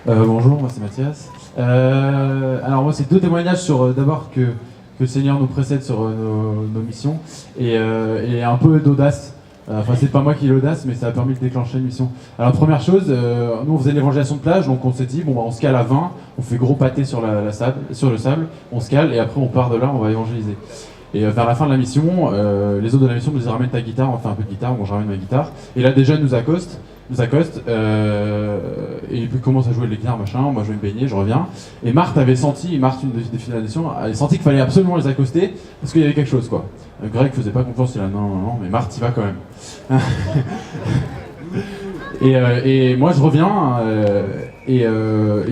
Bonjour, moi c'est Mathias. Alors moi c'est deux témoignages sur d'abord que le Seigneur nous précède sur nos missions et un peu d'audace. Enfin c'est pas moi qui ai l'audace mais ça a permis de déclencher une mission. Alors première chose, nous on faisait une évangélisation de plage donc on s'est dit bon bah on se cale à 20, on fait gros pâté sur sur le sable, on se cale et après on part de là, on va évangéliser. Et vers la fin de la mission, les autres de la mission nous disaient ramène ta guitare, on fait un peu de guitare, bon je ramène ma guitare. Et là déjà nous accoste, et puis commence à jouer les guitares, machin, moi je vais me baigner, je reviens. Et Marthe avait senti, Marthe une des filles de la nation, avait senti qu'il fallait absolument les accoster, parce qu'il y avait quelque chose quoi. Greg faisait pas confiance, il a non, non, non, mais Marthe y va quand même. Et moi je reviens, et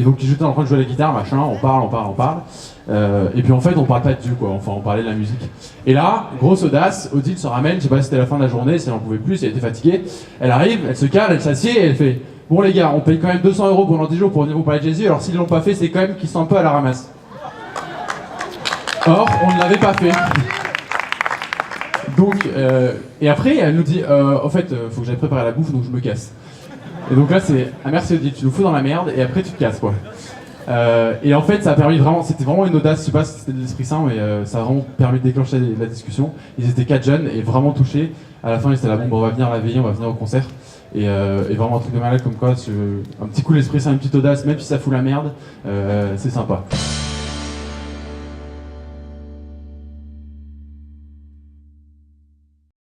donc j'étais en train de jouer la guitare, machin, on parle. Et puis en fait on parle pas de Dieu quoi, enfin on parlait de la musique. Et là, grosse audace, Odile se ramène, je sais pas si c'était la fin de la journée, si elle en pouvait plus, si elle était fatiguée. Elle arrive, elle se cale, elle s'assied et elle fait bon les gars, on paye quand même 200 € pendant 10 jours pour venir vous parler de Jésus, alors s'ils l'ont pas fait, c'est quand même qu'ils sont un peu à la ramasse. Or, on ne l'avait pas fait. Donc, et après elle nous dit en fait, faut que j'aille préparer la bouffe donc je me casse. Et donc là c'est ah merci Odile, tu nous fous dans la merde et après tu te casses quoi. Et en fait, ça a permis vraiment, c'était vraiment une audace, je sais pas si c'était de l'Esprit Saint, mais ça a vraiment permis de déclencher la discussion. Ils étaient 4 jeunes et vraiment touchés. À la fin, ils étaient là, bon, bah, on va venir la veiller, on va venir au concert. Et vraiment un truc de malade comme quoi, un petit coup l'Esprit Saint, une petite audace, même si ça fout la merde, c'est sympa.